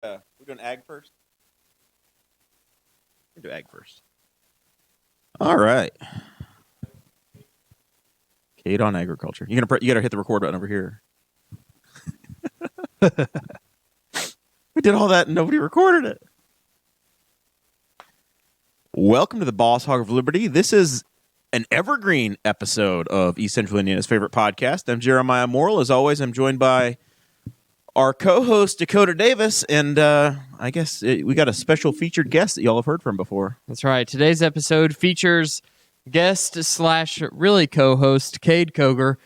We're doing ag first. We do ag first. All right. Kade on agriculture. You gotta hit the record button over here. We did all that and nobody recorded it. Welcome to the Boss Hog of Liberty. This is an evergreen episode of East Central Indiana's favorite podcast. I'm Jeremiah Morrill. As always, I'm joined by our co-host, Dakota Davis, and I guess we got a special featured guest that y'all have heard from before. That's right. Today's episode features guest / really co-host Kade Koger.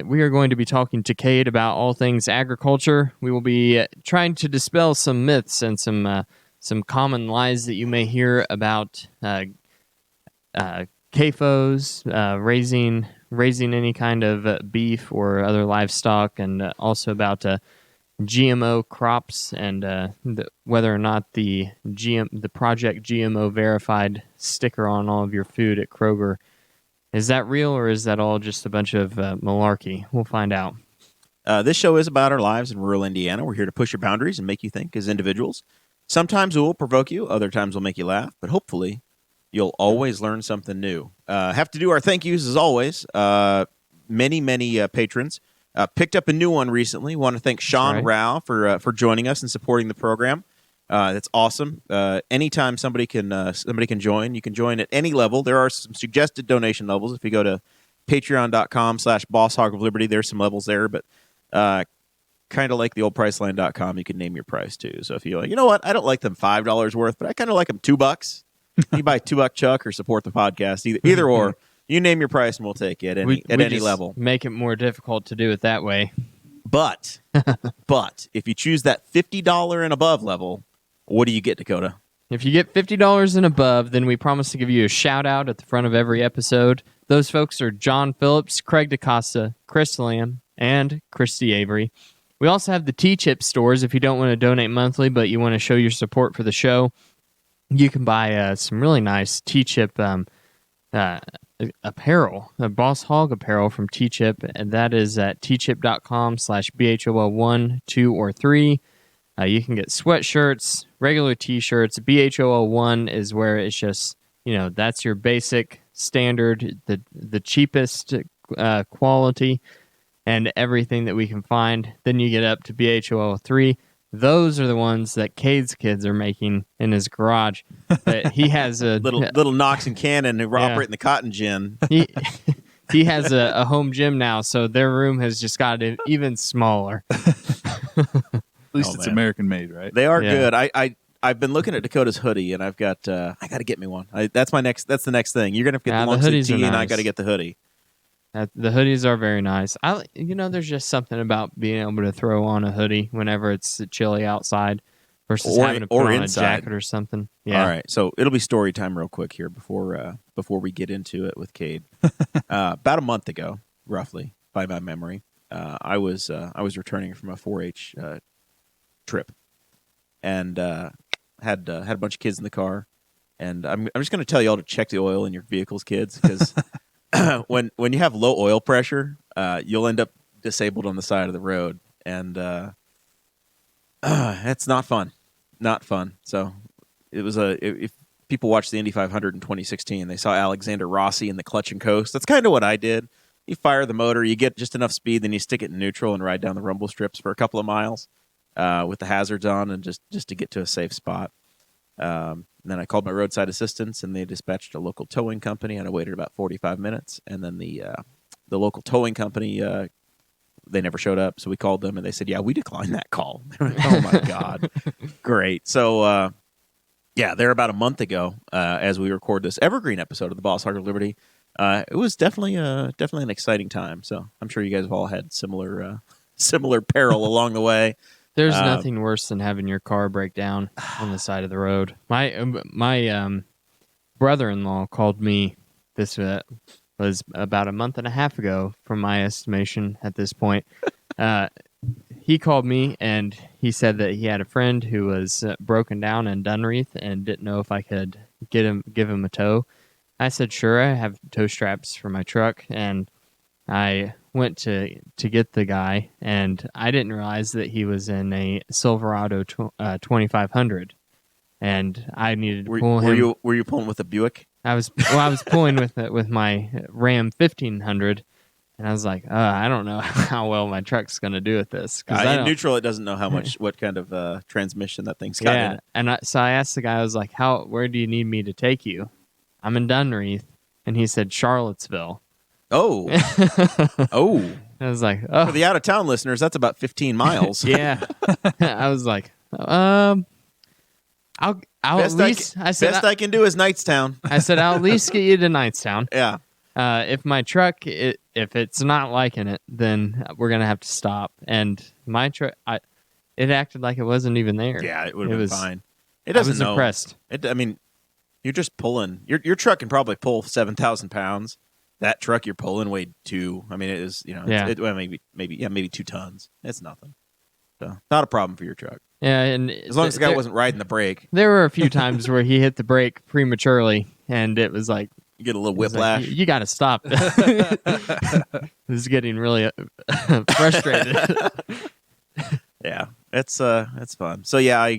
We are going to be talking to Kade about all things agriculture. We will be trying to dispel some myths and some common lies that you may hear about CAFOs, raising any kind of beef or other livestock, and also about GMO crops and whether or not the Project GMO verified sticker on all of your food at Kroger, is that real or is that all just a bunch of malarkey? We'll find out. This show is about our lives in rural Indiana. We're here to push your boundaries and make you think as individuals. Sometimes it will provoke you, other times we'll make you laugh, but hopefully you'll always learn something new. Have to do our thank yous as always. Many patrons. Picked up a new one recently. Want to thank Sean Rao for joining us and supporting the program. That's awesome. Anytime somebody can join, you can join at any level. There are some suggested donation levels. If you go to patreon.com/bosshogofliberty, there's some levels there, but kind of like the old priceline.com, you can name your price too. So if you're like, you know what, I don't like them $5 worth, but I kind of like them $2. You buy $2 Chuck or support the podcast, either or. You name your price and we'll take it at any level. Make it more difficult to do it that way. But if you choose that $50 and above level, what do you get, Dakota? If you get $50 and above, then we promise to give you a shout out at the front of every episode. Those folks are John Phillips, Craig DaCosta, Chris Lamb, and Christy Avery. We also have the T-Chip stores. If you don't want to donate monthly, but you want to show your support for the show, you can buy some really nice T-Chip apparel, Boss Hog apparel from T-Chip, and that is at tchip.com/BHOL1, 2, or 3. You can get sweatshirts, regular T-shirts. BHOL1 is where it's just, that's your basic standard, the cheapest quality, and everything that we can find. Then you get up to BHOL3. Those are the ones that Kade's kids are making in his garage. That he has a little Knox and Cannon who operate in the cotton gin. He has a home gym now, so their room has just gotten even smaller. At least it's American made, right? They are good. I've been looking at Dakota's hoodie, and I've got I got to get me one. That's the next thing. You're gonna get the long sleeve tee, and I got to get the hoodie. The hoodies are very nice. There's just something about being able to throw on a hoodie whenever it's chilly outside versus having to put on a jacket or something. Yeah. All right, so it'll be story time real quick here before we get into it with Kade. About a month ago, roughly, by my memory, I was returning from a 4-H trip, and had a bunch of kids in the car, and I'm just going to tell you all to check the oil in your vehicles, kids, because when you have low oil pressure, you'll end up disabled on the side of the road, and it's not fun. Not fun. So it was if people watched the Indy 500 in 2016, they saw Alexander Rossi in the clutch and coast. That's kind of what I did. You fire the motor, you get just enough speed, then you stick it in neutral and ride down the rumble strips for a couple of miles with the hazards on, and just to get to a safe spot. And then I called my roadside assistance, and they dispatched a local towing company, and I waited about 45 minutes. And then the local towing company, they never showed up, so we called them, and they said, "Yeah, we declined that call." Oh my God, great! So, they're about a month ago as we record this evergreen episode of the Boss Hog of Liberty. It was definitely an exciting time. So I'm sure you guys have all had similar peril along the way. There's nothing worse than having your car break down on the side of the road. My brother-in-law called me. This was about a month and a half ago, from my estimation at this point. He called me, and he said that he had a friend who was broken down in Dunreath and didn't know if I could give him a tow. I said, sure, I have tow straps for my truck, and I went to get the guy, and I didn't realize that he was in a Silverado 2500, and I needed to pull him. Were you pulling with a Buick? I was pulling with my Ram 1500, and I was like, I don't know how well my truck's going to do with this. In neutral, it doesn't know what kind of transmission that thing's got in it. And so I asked the guy, I was like, where do you need me to take you? I'm in Dunreath, and he said Charlottesville. Oh, oh! I was like, oh, for the out of town listeners, that's about 15 miles. Yeah. I was like, I'll best at least. best I can do is Knightstown. I said I'll at least get you to Knightstown. Yeah. If my truck, if it's not liking it, then we're gonna have to stop. And my truck, it acted like it wasn't even there. Yeah, it would have been fine. It I doesn't was know. impressed. I mean, you're just pulling. Your truck can probably pull 7,000 pounds. That truck you're pulling weighed 2. I mean, it is, maybe 2 tons. It's nothing. So not a problem for your truck. Yeah, and as long as the guy wasn't riding the brake. There were a few times where he hit the brake prematurely, and it was like you get a little whiplash. Like, you got to stop. This is getting really frustrated. Yeah, it's fun. So yeah,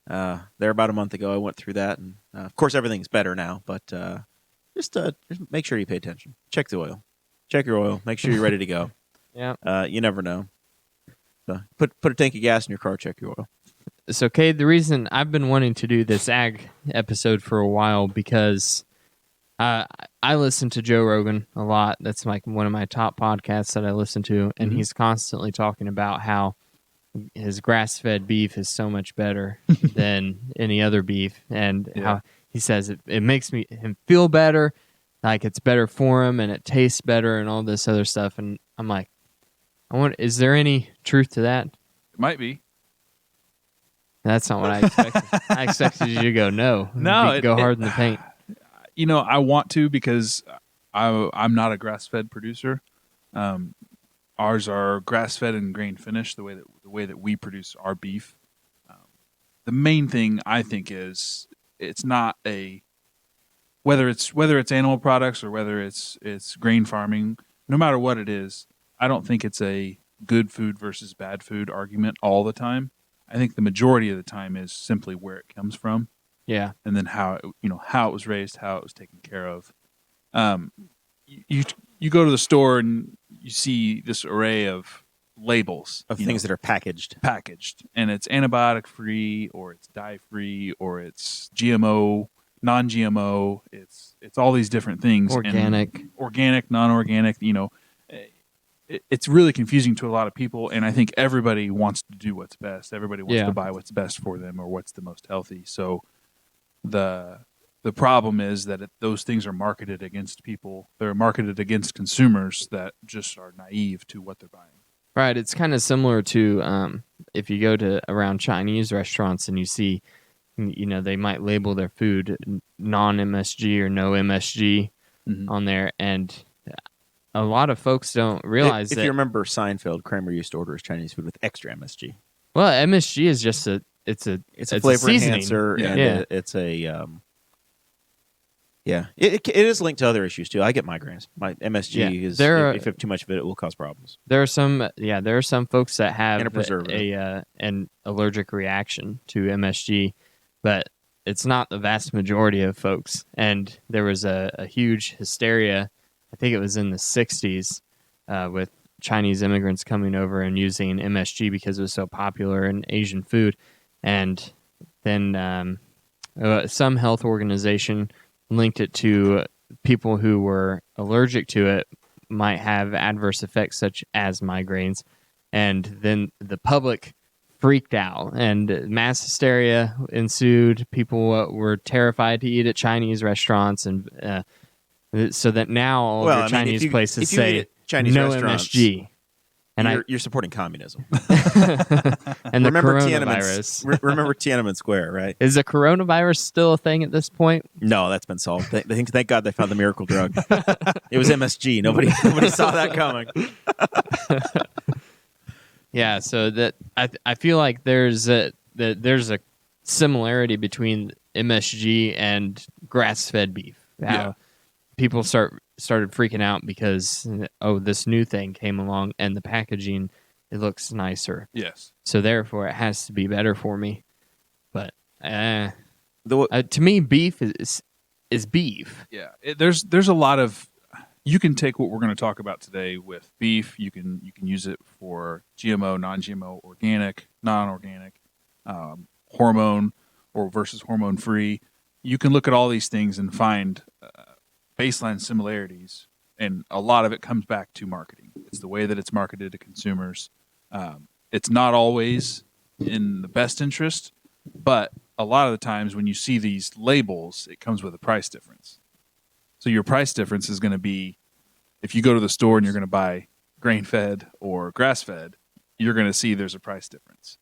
there about a month ago, I went through that, and of course everything's better now. But just make sure you pay attention. Check the oil. Check your oil. Make sure you're ready to go. Yeah. You never know. So put a tank of gas in your car. Check your oil. So, Kade, the reason I've been wanting to do this ag episode for a while because I listen to Joe Rogan a lot. That's like one of my top podcasts that I listen to, and he's constantly talking about how his grass-fed beef is so much better than any other beef, and how he says it makes him feel better, like it's better for him, and it tastes better, and all this other stuff. And I'm like, is there any truth to that? It might be. That's not what I expected. I expected you to go no. Go hard in the paint. You know, I want to because I'm not a grass-fed producer. Ours are grass-fed and grain finished the way that we produce our beef. The main thing I think is it's not whether it's animal products or whether it's grain farming. No matter what it is, I don't think it's a good food versus bad food argument all the time. I think the majority of the time is simply where it comes from. Yeah. And then how it was raised, how it was taken care of. You go to the store and you see this array of labels of things that are packaged, and it's antibiotic free, or it's dye free, or it's GMO, non-GMO. It's all these different things. Organic, non-organic. It's really confusing to a lot of people, and I think everybody wants to do what's best. Everybody wants to buy what's best for them or what's the most healthy. So the problem is that those things are marketed against people. They're marketed against consumers that just are naive to what they're buying. Right. It's kind of similar to if you go to around Chinese restaurants and you see, they might label their food non-MSG or no MSG on there, and a lot of folks don't realize that. If you remember Seinfeld, Kramer used to order his Chinese food with extra MSG. Well, MSG is just it's a flavor seasoning. enhancer, and it's a it is linked to other issues too. I get migraines. My MSG is if you have too much of it, it will cause problems. There are some folks that have an allergic reaction to MSG, but it's not the vast majority of folks. And there was a huge hysteria, I think it was in the 60s, with Chinese immigrants coming over and using MSG because it was so popular in Asian food. And then some health organization linked it to people who were allergic to it might have adverse effects such as migraines. And then the public freaked out and mass hysteria ensued. People were terrified to eat at Chinese restaurants, and so that now all the Chinese places say Chinese no MSG. And you're supporting communism. And remember the coronavirus. Remember Tiananmen Square, right? Is the coronavirus still a thing at this point? No, that's been solved. Thank God they found the miracle drug. It was MSG. Nobody saw that coming. Yeah, so that I feel like there's a similarity between MSG and grass-fed beef. People start started freaking out because this new thing came along and the packaging, it looks nicer. Yes. So therefore, it has to be better for me. But to me, beef is beef. Yeah. There's a lot of, you can take what we're going to talk about today with beef. You can use it for GMO, non-GMO, organic, non-organic, hormone or versus hormone free. You can look at all these things and find baseline similarities, and a lot of it comes back to marketing. It's the way that it's marketed to consumers. It's not always in the best interest, but a lot of the times when you see these labels, it comes with a price difference. So your price difference is going to be, if you go to the store and you're going to buy grain-fed or grass-fed, you're going to see there's a price difference.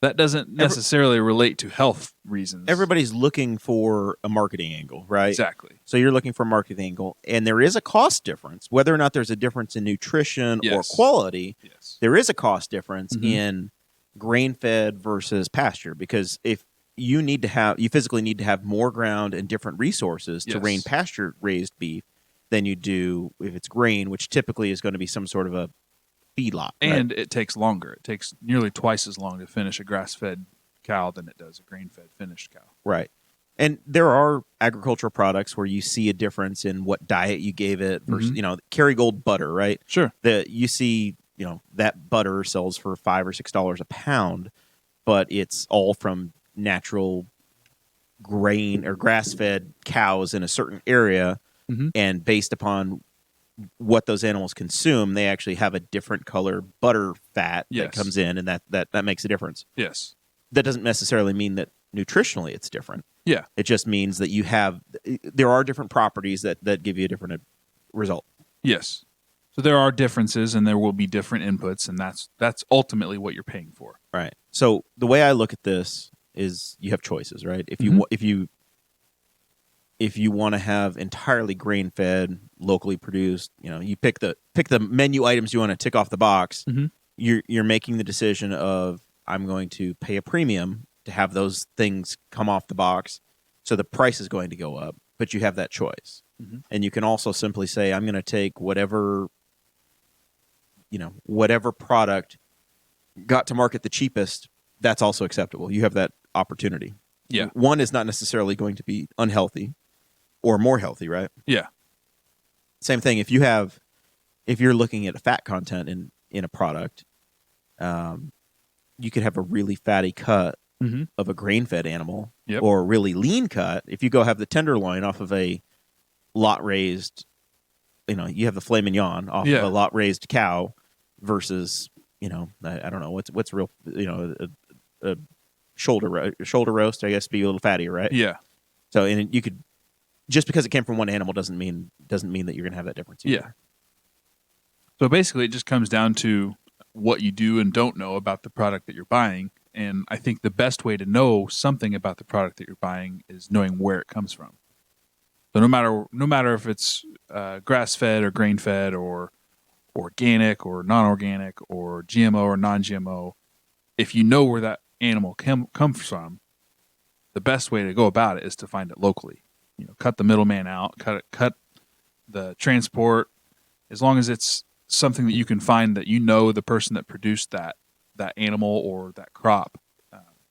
That doesn't necessarily relate to health reasons. Everybody's looking for a marketing angle, right? Exactly. So you're looking for a marketing angle, and there is a cost difference. Whether or not there's a difference in nutrition or quality, there is a cost difference in grain-fed versus pasture, because if you physically need to have more ground and different resources to raise pasture-raised beef than you do if it's grain, which typically is going to be some sort of a feedlot. And it takes longer. It takes nearly twice as long to finish a grass-fed cow than it does a grain-fed finished cow. Right. And there are agricultural products where you see a difference in what diet you gave it versus, Kerrygold butter, right? Sure. You see, that butter sells for $5 or $6 a pound, but it's all from natural grain or grass-fed cows in a certain area, and based upon what those animals consume, they actually have a different color butter fat that comes in, and that makes a difference. Yes. That doesn't necessarily mean that nutritionally it's different. Yeah. It just means that there are different properties that give you a different result. Yes. So there are differences, and there will be different inputs, and that's ultimately what you're paying for. Right. So the way I look at this is you have choices, right? If you want to have entirely grain-fed, locally produced, you pick the menu items you want to tick off the box. You're making the decision of, I'm going to pay a premium to have those things come off the box, so the price is going to go up, but you have that choice. And you can also simply say, I'm going to take whatever product got to market the cheapest. That's also acceptable. You have that opportunity. Yeah. One is not necessarily going to be unhealthy or more healthy, right? Yeah. Same thing. If you're looking at a fat content in a product, you could have a really fatty cut of a grain-fed animal, or a really lean cut. If you go have the tenderloin off of a lot-raised, you have the filet mignon off of a lot-raised cow versus, I don't know what's real, a shoulder roast, I guess, be a little fattier, right? Yeah. So, and you could, just because it came from one animal doesn't mean that you're going to have that difference either. Yeah. So basically, it just comes down to what you do and don't know about the product that you're buying. And I think the best way to know something about the product that you're buying is knowing where it comes from. So no matter if it's grass-fed or grain-fed or organic or non-organic or GMO or non-GMO, if you know where that animal comes from, the best way to go about it is to find it locally. Cut the middleman out, cut the transport. As long as it's something that you can find that the person that produced that animal or that crop,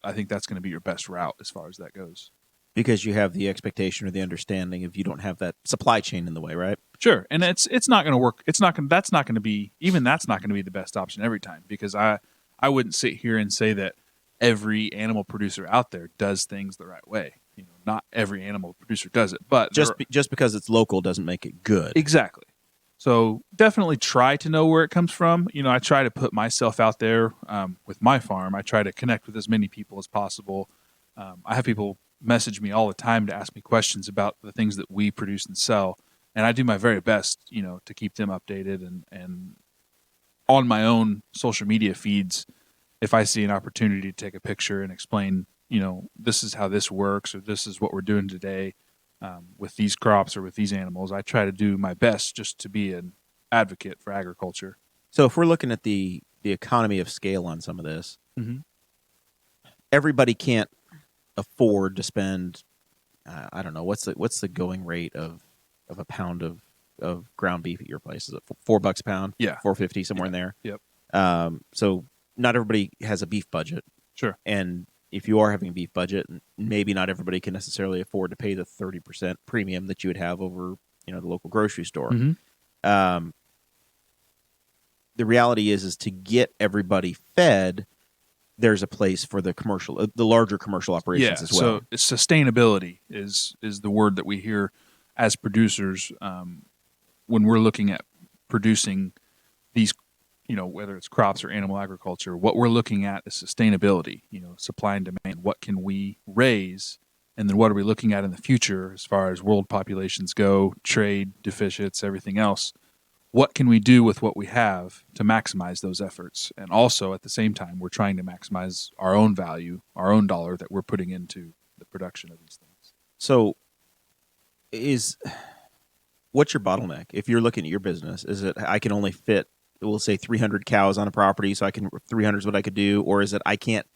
I think that's going to be your best route as far as that goes. Because you have the expectation or the understanding if you don't have that supply chain in the way, right? Sure, and it's not going to work. That's not going to be the best option every time, because I wouldn't sit here and say that every animal producer out there does things the right way. Not every animal producer does it, but just because it's local doesn't make it good. Exactly. So definitely try to know where it comes from. I try to put myself out there with my farm. I try to connect with as many people as possible. I have people message me all the time to ask me questions about the things that we produce and sell, and I do my very best, to keep them updated. And on my own social media feeds, if I see an opportunity to take a picture and explain, this is how this works, or this is what we're doing today with these crops or with these animals, I try to do my best just to be an advocate for agriculture. So if we're looking at the economy of scale on some of this, everybody can't afford to spend, I don't know, what's the going rate of a pound of of ground beef at your place? Is it $4 a pound? Yeah. $4.50, somewhere in there. Yep. So not everybody has a beef budget, Sure. and if you are having a beef budget, maybe not everybody can necessarily afford to pay the 30% premium that you would have over the local grocery store. Mm-hmm. The reality is to get everybody fed, there's a place for the larger commercial operations as well. So sustainability is the word that we hear as producers when we're looking at producing these, whether it's crops or animal agriculture. What we're looking at is sustainability, supply and demand. What can we raise? And then what are we looking at in the future as far as world populations go, trade, deficits, everything else? What can we do with what we have to maximize those efforts? And also, at the same time, we're trying to maximize our own value, our own dollar that we're putting into the production of these things. So, what's your bottleneck? If you're looking at your business, is it I can only fit, we'll say 300 cows on a property, so 300 is what I could do, or is it I can't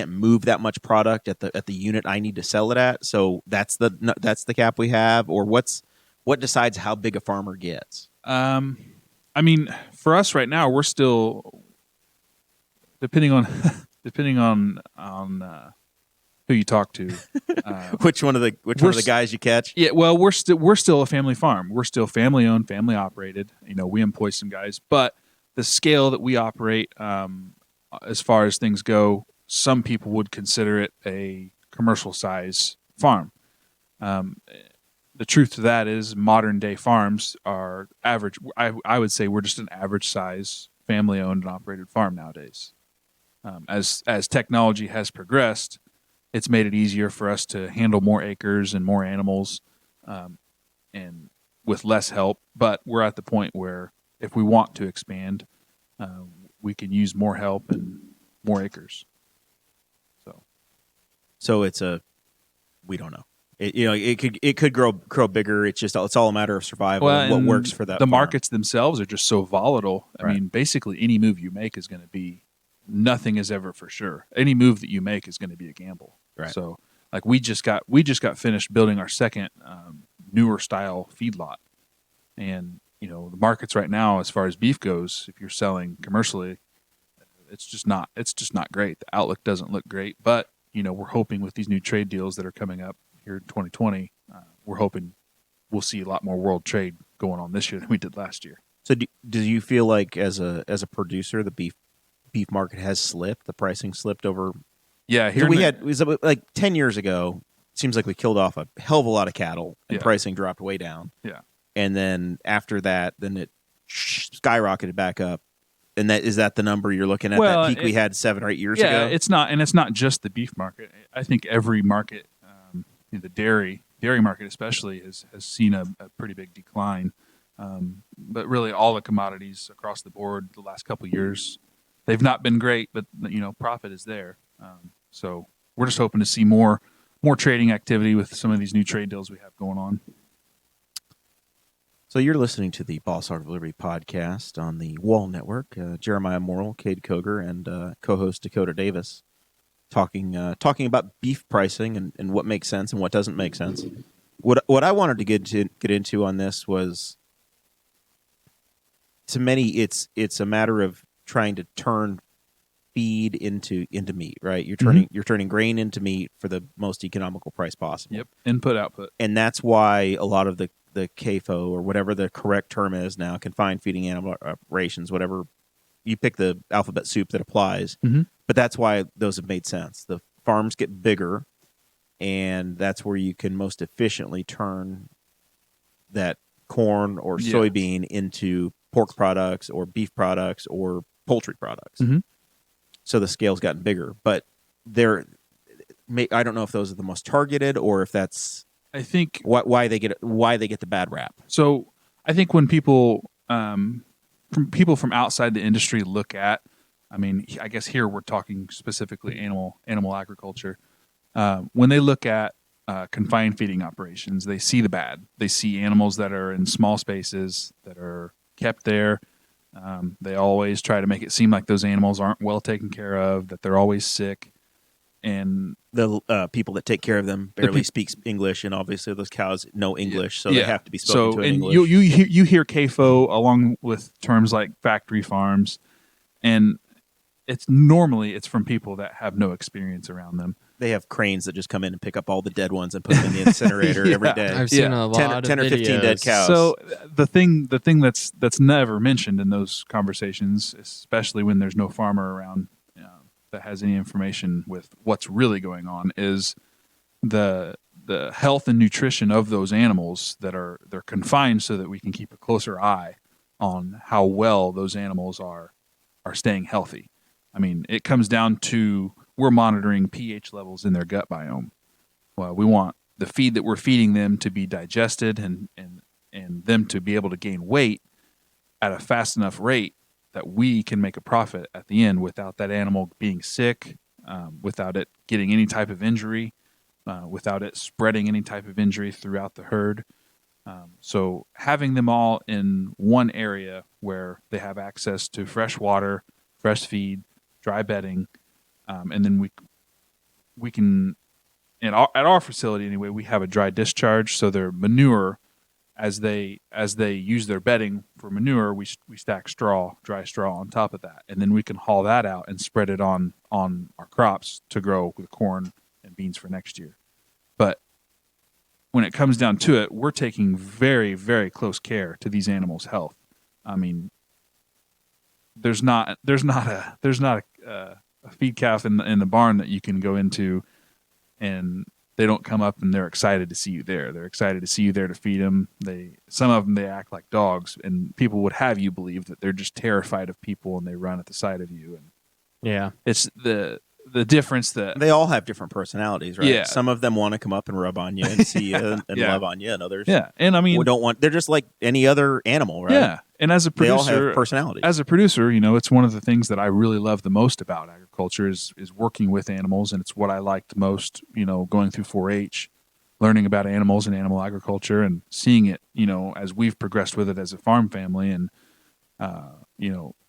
move that much product at the unit I need to sell it at? So that's the cap we have, or what decides how big a farmer gets? I mean, for us right now, we're still depending on who you talk to, which one of the guys you catch. Yeah, well, we're still a family farm. We're still family owned, family operated. We employ some guys, but the scale that we operate, as far as things go, some people would consider it a commercial size farm. The truth to that is modern day farms are average. I would say we're just an average size family owned and operated farm nowadays. As technology has progressed, it's made it easier for us to handle more acres and more animals, and with less help. But we're at the point where if we want to expand, we can use more help and more acres. So we don't know. It could grow bigger. It's all a matter of survival. Well, and what works for that. The farm. markets themselves are just so volatile. Right. I mean, basically any move you make is going to be, nothing is ever for sure. Any move that you make is going to be a gamble. Right. So, like we just got finished building our second newer style feedlot, and the markets right now, as far as beef goes, if you're selling commercially, it's just not great. The outlook doesn't look great, but we're hoping with these new trade deals that are coming up here in 2020, we're hoping we'll see a lot more world trade going on this year than we did last year. So do you feel like as a producer, the beef market has slipped? The pricing slipped over. Yeah, it was like 10 years ago. It seems like we killed off a hell of a lot of cattle, and pricing dropped way down. Yeah, and then after that, then it skyrocketed back up. And is that the number you're looking at? That peak we had 7 or 8 years ago? Yeah, it's not just the beef market. I think every market, the dairy market especially, has seen a pretty big decline. But really, all the commodities across the board the last couple of years, they've not been great, but profit is there. So we're just hoping to see more trading activity with some of these new trade deals we have going on. So you're listening to the Boss Hog of Liberty podcast on the Wall Network. Jeremiah Morrill, Kade Koger, and co-host Dakota Davis talking about beef pricing and what makes sense and what doesn't make sense. What I wanted to get into on this was, to many, it's a matter of trying to turn feed into meat, right? You're turning grain into meat for the most economical price possible. Yep, input output, and that's why a lot of the CAFO, or whatever the correct term is now, confined feeding animal operations, whatever you pick, the alphabet soup that applies. Mm-hmm. But that's why those have made sense. The farms get bigger, and that's where you can most efficiently turn that corn or soybean into pork products or beef products or poultry products. Mm-hmm. So the scale's gotten bigger, but I don't know if those are the most targeted, or if that's, I think, why they get the bad rap. So I think when people from outside the industry look at, I guess here we're talking specifically animal agriculture. When they look at confined feeding operations, they see the bad. They see animals that are in small spaces that are kept there. They always try to make it seem like those animals aren't well taken care of, that they're always sick. and The people that take care of them barely peop- speak English, and obviously those cows know English, so yeah. they have to be spoken to in and English. you hear CAFO along with terms like factory farms, and it's from people that have no experience around them. They have cranes that just come in and pick up all the dead ones and put them in the incinerator Yeah. every day. I've seen Yeah. a 10 lot or of 15 dead videos. cows. So the thing that's never mentioned in those conversations, especially when there's no farmer around that has any information with what's really going on, is the health and nutrition of those animals they're confined so that we can keep a closer eye on how well those animals are staying healthy. I mean, it comes down to we're monitoring pH levels in their gut biome. Well, we want the feed that we're feeding them to be digested and them to be able to gain weight at a fast enough rate that we can make a profit at the end without that animal being sick, without it getting any type of injury, without it spreading any type of injury throughout the herd. So having them all in one area where they have access to fresh water, fresh feed, dry bedding, and then we can at our facility anyway, we have a dry discharge, so their manure, as they use their bedding for manure, we stack dry straw on top of that, and then we can haul that out and spread it on our crops to grow the corn and beans for next year. But when it comes down to it, we're taking very, very close care to these animals' health. I mean, there's not a feed calf in the barn that you can go into and they don't come up and they're excited to see you there. They're excited to see you there to feed them. Some of them, they act like dogs, and people would have you believe that they're just terrified of people and they run at the sight of you. And Yeah. it's the difference that They all have different personalities, right? Yeah. Some of them want to come up and rub on you and see you and Yeah. love on you, and others and I mean, don't want. They're just like any other animal, right? yeah. And as a They all producer, have personalities. as a producer, it's one of the things that I really love the most about agriculture is working with animals, and it's what I liked most. Going through 4-H, learning about animals and animal agriculture, and seeing it. As we've progressed with it as a farm family, and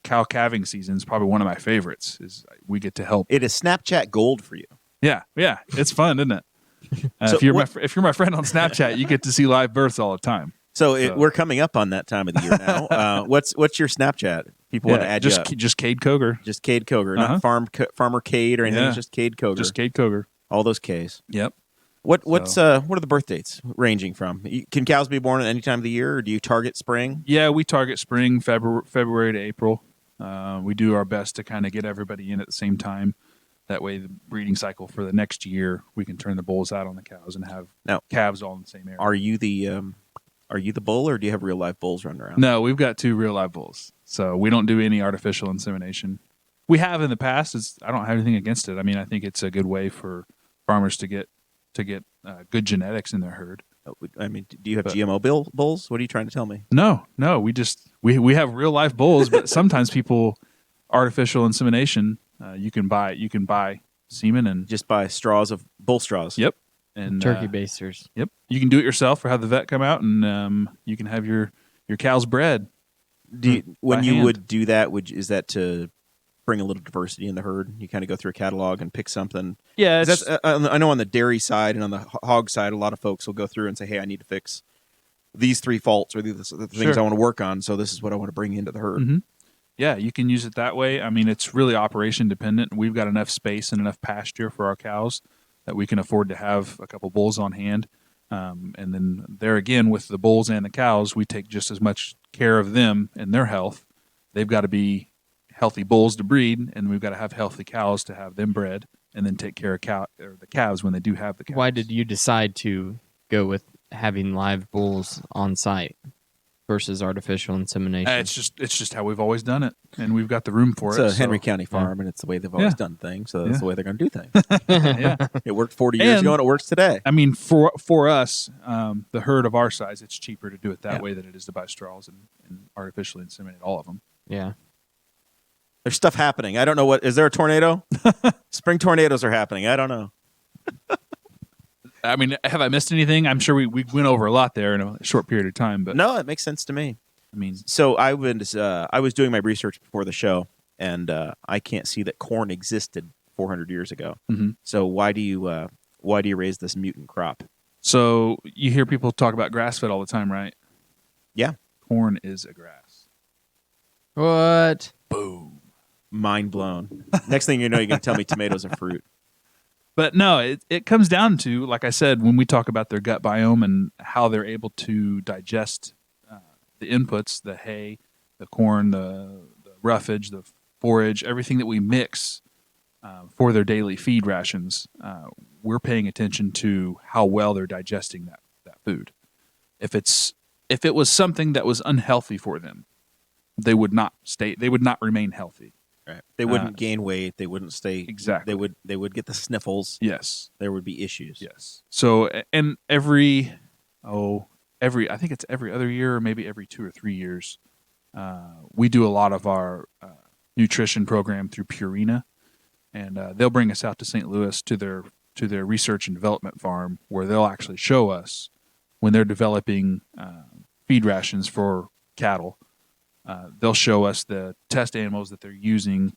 cow calving season is probably one of my favorites. Is we get to help. It is Snapchat gold for you. Yeah, it's fun, isn't it? So if you're my friend on Snapchat, you get to see live births all the time. So we're coming up on that time of the year now. What's your Snapchat? People want to add you up. Just Kade Koger. Just Kade Koger, not Farmer Kade or anything. Yeah. It's just Kade Koger. Just Kade Koger. All those Ks. Yep. What are the birth dates ranging from? Can cows be born at any time of the year, or do you target spring? Yeah, we target spring, February to April. We do our best to kind of get everybody in at the same time. That way, the breeding cycle for the next year, we can turn the bulls out on the cows and have calves all in the same area. Are you the bull, or do you have real live bulls running around? No, we've got 2 real live bulls, so we don't do any artificial insemination. We have in the past. I don't have anything against it. I mean, I think it's a good way for farmers to get good genetics in their herd. I mean, do you have GMO bulls? What are you trying to tell me? No, we have real life bulls, but sometimes people artificial insemination. You can buy semen and Just buy straws of bull straws. Yep, and Turkey basters. Yep, you can do it yourself or have the vet come out and you can have your cows bred. When you hand. would do that, is that to bring a little diversity in the herd? You kind of go through a catalog and pick something. Yeah, That's, I know on the dairy side and on the hog side, a lot of folks will go through and say, "Hey, I need to fix these 3 faults or these are the things Sure. I want to work on. So this is what I want to bring into the herd." Mm-hmm. Yeah, you can use it that way. I mean, it's really operation dependent. We've got enough space and enough pasture for our cows that we can afford to have a couple bulls on hand. And then there again, with the bulls and the cows, we take just as much care of them and their health. They've got to be healthy bulls to breed, and we've got to have healthy cows to have them bred, and then take care of the calves when they do have the calves. Why did you decide to go with having live bulls on site versus artificial insemination? It's just how we've always done it, and we've got the room for It's it. a so- Henry County farm, and it's the way they've always Yeah. done things. So that's Yeah. the way they're going to do things. Yeah. It worked 40 years And- ago, and it works today. I mean, for us, the herd of our size, it's cheaper to do it that Yeah. way than it is to buy straws and artificially inseminate all of them. Yeah. There's stuff happening. I don't know what. Is there a tornado? Spring tornadoes are happening. I don't know. I mean, have I missed anything? I'm sure we went over a lot there in a short period of time, but No, it makes sense to me. I mean, So I was doing my research before the show, and I can't see that corn existed 400 years ago. Mm-hmm. So why do you raise this mutant crop? So you hear people talk about grass-fed all the time, right? Yeah. Corn is a grass. What? Boom. Mind blown. Next thing you know, you're going to tell me tomatoes are fruit. But no, it comes down to, like I said, when we talk about their gut biome and how they're able to digest the inputs, the hay, the corn, the roughage, the forage, everything that we mix for their daily feed rations, we're paying attention to how well they're digesting that food. If it was something that was unhealthy for them, they would not remain healthy. Right. They wouldn't gain weight. They wouldn't stay. Exactly. They would get the sniffles. Yes. There would be issues. Yes. So, and every I think it's every other year or maybe every 2 or 3 years, we do a lot of our nutrition program through Purina, and they'll bring us out to St. Louis to their research and development farm, where they'll actually show us when they're developing feed rations for cattle. They'll show us the test animals that they're using.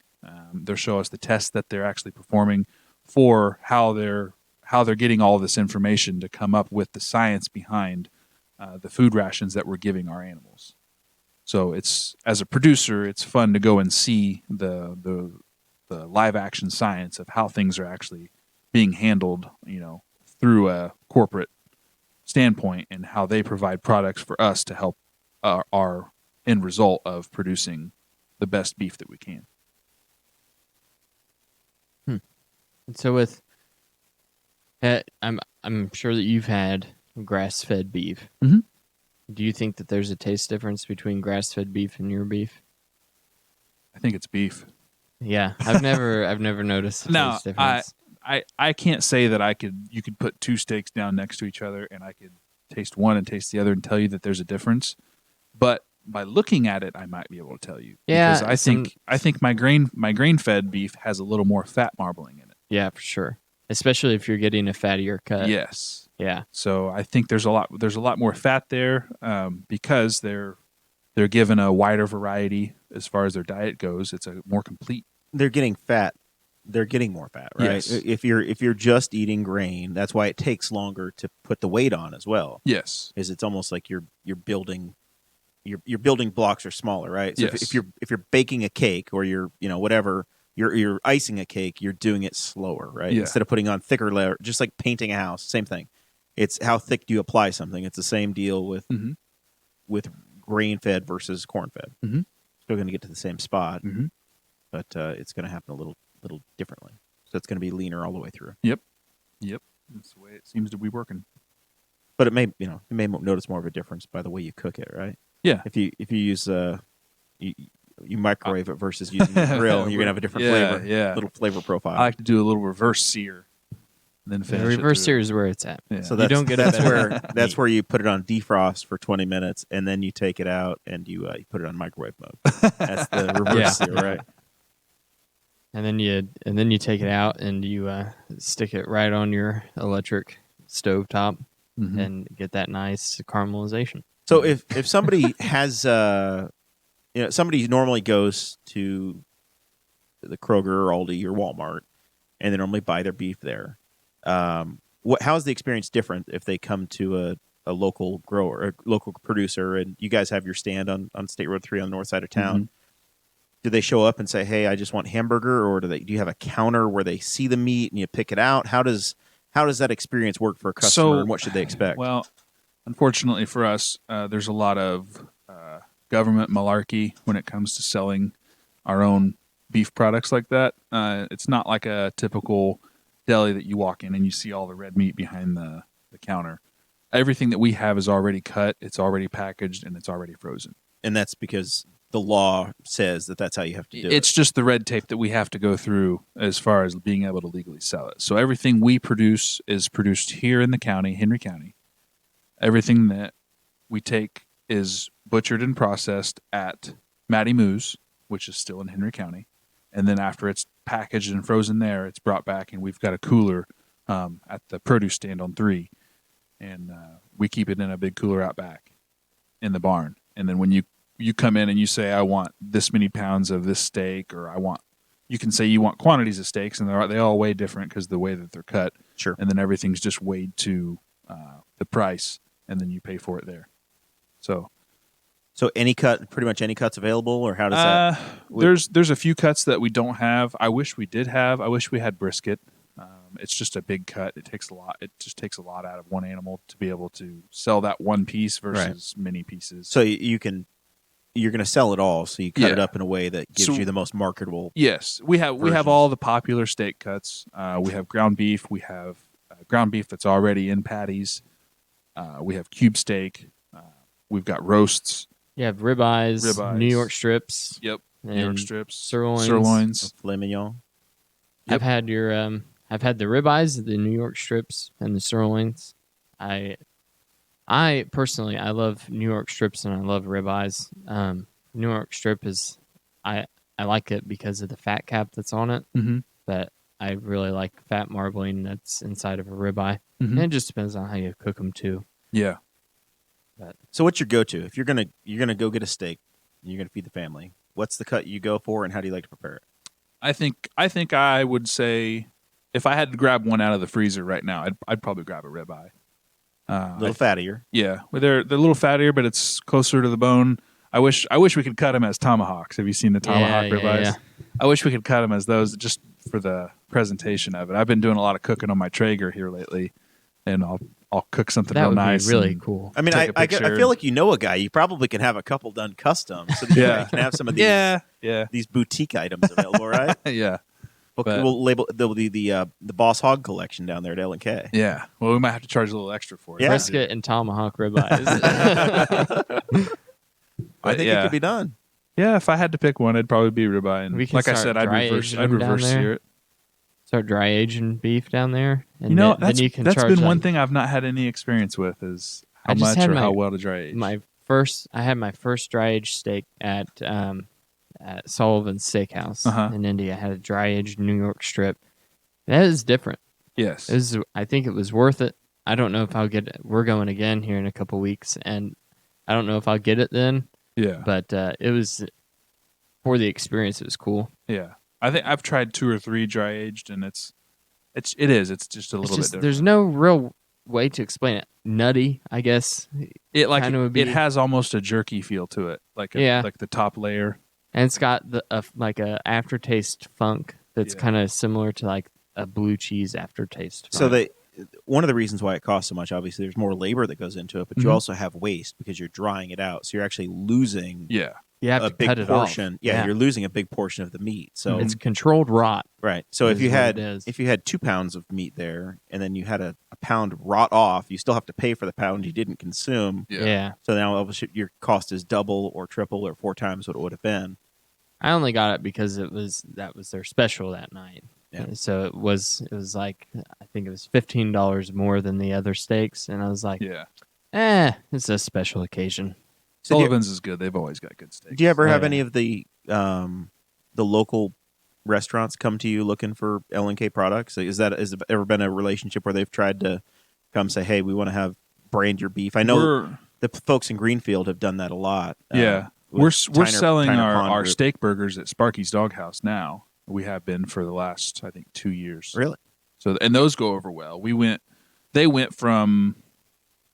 They'll show us the tests that they're actually performing for how they're getting all of this information to come up with the science behind the food rations that we're giving our animals. So it's, as a producer, it's fun to go and see the live action science of how things are actually being handled, through a corporate standpoint, and how they provide products for us to help our end result of producing the best beef that we can. And so with, I'm sure that you've had grass-fed beef. Mhm. Do you think that there's a taste difference between grass-fed beef and your beef? I think it's beef. Yeah, I've never noticed a No, taste difference. I can't say that you could put two steaks down next to each other and I could taste one and taste the other and tell you that there's a difference. But by looking at it, I might be able to tell you. Yeah, Because I think my grain fed beef has a little more fat marbling in it. Yeah, for sure. Especially if you're getting a fattier cut. Yes. Yeah. So I think there's a lot more fat there, because they're given a wider variety as far as their diet goes. It's a more complete. They're getting fat. They're getting more fat, right? Yes. If you're just eating grain, that's why it takes longer to put the weight on as well. Yes. Is it's almost like you're building your building blocks are smaller, right? So Yes. if you're baking a cake or you're whatever, you're icing a cake, you're doing it slower, right? Yeah. Instead of putting on thicker layer, just like painting a house, same thing. It's how thick do you apply something. It's the same deal with Mm-hmm. with grain fed versus corn fed. Mm-hmm. Still going to get to the same spot, Mm-hmm. but it's going to happen a little differently. So it's going to be leaner all the way through. Yep. That's the way it seems to be working. But it may you may notice more of a difference by the way you cook it, right? Yeah. If you use you microwave it versus using the grill, you're gonna have a different flavor. Yeah. Little flavor profile. I like to do a little reverse sear, and then The finish it reverse through. sear is where it's at. Yeah. So You don't get a better that's meat. where you put it on defrost for 20 minutes, and then you take it out and you put it on microwave mode. That's the reverse Yeah. sear, right? And then you take it out and you stick it right on your electric stovetop Mhm. and get that nice caramelization. So if somebody has somebody normally goes to the Kroger or Aldi or Walmart and they normally buy their beef there. How's the experience different if they come to a local grower, a local producer, and you guys have your stand on State Road 3 on the north side of town? Mhm. Do they show up and say, "Hey, I just want hamburger," or do you have a counter where they see the meat and you pick it out? How does that experience work for a customer, and what should they expect? Well, unfortunately for us, there's a lot of government malarkey when it comes to selling our own beef products like that. It's not like a typical deli that you walk in and you see all the red meat behind the counter. Everything that we have is already cut, it's already packaged, and it's already frozen. And that's because the law says that that's how you have to do It's it. just the red tape that we have to go through as far as being able to legally sell it. So everything we produce is produced here in the county, Henry County. Everything that we take is butchered and processed at Matty Moo's, which is still in Henry County. And then after it's packaged and frozen there, it's brought back, and we've got a cooler at the produce stand on 3. And we keep it in a big cooler out back in the barn. And then when you come in and you say, I want this many pounds of this steak, or I want you can say you want quantities of steaks, and they all weigh different because of the way that they're cut. Sure. And then everything's just weighed to the price, and then you pay for it there. So any cut, pretty much any cuts available, or how does that? there's a few cuts that we don't have. I wish we did have. I wish we had brisket. It's just a big cut. It takes a lot. It just takes a lot out of one animal to be able to sell that one piece versus many pieces. So you're going to sell it all, so you cut it up in a way that gives you the most marketable. Yes, we have all the popular steak cuts. We have ground beef. We have ground beef that's already in patties. We have cube steak. We've got roasts. You have ribeyes, New York strips. Yep, New and York strips, sirloins. Filet mignon. Yep. I've had the ribeyes, the New York strips, and the sirloins. I personally, I love New York strips and I love ribeyes. New York strip I like it because of the fat cap that's on it, but I really like fat marbling that's inside of a ribeye. And it just depends on how you cook them too. Yeah. So what's your go-to if you're gonna go get a steak and you're gonna feed the family? What's the cut you go for, and how do you like to prepare it? I think I would say if I had to grab one out of the freezer right now, I'd probably grab a ribeye. A little fattier. Yeah, well, they're a little fattier, but it's closer to the bone. I wish we could cut them as tomahawks. Have you seen the tomahawk ribeyes? Yeah. I wish we could cut them as those just for the presentation of it. I've been doing a lot of cooking on my Traeger here lately, and I'll cook something That real would nice. be really cool. I mean, Take a I picture. feel like you know a guy. You probably can have a couple done custom, so that you can have some of these these boutique items available, right? Yeah. We'll label the Boss Hog collection down there at L&K. Yeah. Well, we might have to charge a little extra for it. Yeah. Brisket and tomahawk ribeyes. I think it could be done. Yeah, if I had to pick one, it'd probably be ribeye. And We can like I start said, I'd dry reverse aging them down there. sear it. Start dry aging beef down there, and That's then you can that's charge been one like- thing I've not had any experience with is how I just much had or my- how well to dry age. I had my first dry aged steak at Sullivan's Steakhouse in Indy. I had a dry aged New York strip. That is different. Yes. I think it was worth it. I don't know if I'll get it. We're going again here in a couple weeks, and I don't know if I'll get it then. Yeah. But it was, for the experience, it was cool. Yeah. I think I've tried 2 or 3 dry aged, and it is. It's just a little bit different. There's no real way to explain it. Nutty, I guess. It has almost a jerky feel to it, like the top layer. And it's got like a aftertaste funk that's kind of similar to like a blue cheese aftertaste. So one of the reasons why it costs so much, obviously, there's more labor that goes into it, but you also have waste because you're drying it out. So you're actually losing you have a to big cut it portion. off. Yeah, you're losing a big portion of the meat. So it's controlled rot. Right. So if is you what had it is. 2 pounds of meat there, and then you had a pound rot off, you still have to pay for the pound you didn't consume. Yeah. So now your cost is double or triple or 4 times what it would have been. I only got it because that was their special that night. Yeah. So it was like, I think it was $15 more than the other steaks, and I was like, it's a special occasion. Sullivan's is good. They've always got good steaks. Do you ever have any of the local restaurants come to you looking for L&K products? Has there ever been a relationship where they've tried to come say, hey, we want to brand your beef? I know the folks in Greenfield have done that a lot. We're selling Tyner our Pond Group. steak burgers at Sparky's Doghouse now. We have been for the last, I think, 2 years. Really? So, and those go over well. They went from,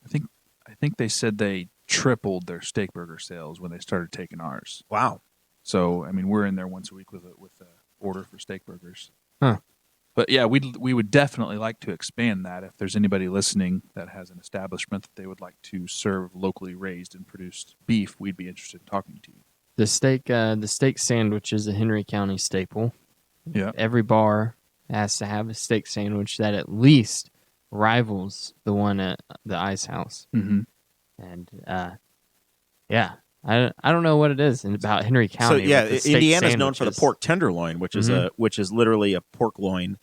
I think they said they tripled their steak burger sales when they started taking ours. Wow. So, I mean, we're in there once a week with a order for steak burgers. Huh. But yeah, we would definitely like to expand that. If there's anybody listening that has an establishment that they would like to serve locally raised and produced beef, we'd be interested in talking to you. The steak sandwich is a Henry County staple. Yeah. Every bar has to have a steak sandwich that at least rivals the one at the Ice House. Mm-hmm. And I don't know what it is about Henry County. So with the Indiana's steak known for the sandwiches. pork tenderloin, which is literally a pork loin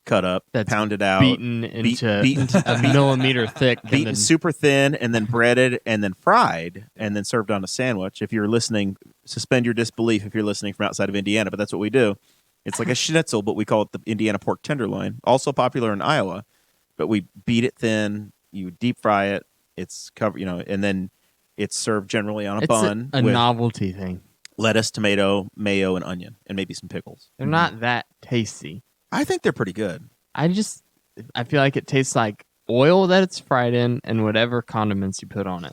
cut up, That's pounded out, beaten into a millimeter thick, and beaten then, super thin, and then breaded, and then fried, and then served on a sandwich. If you're listening, suspend your disbelief if you're listening from outside of Indiana, but that's what we do. It's like a schnitzel, but we call it the Indiana pork tenderloin. Also popular in Iowa, but we beat it thin. You deep fry it. It's covered, and then it's served generally on a bun. a novelty thing. lettuce, tomato, mayo, and onion, and maybe some pickles. They're not that tasty. I think they're pretty good. I feel like it tastes like oil that it's fried in and whatever condiments you put on it.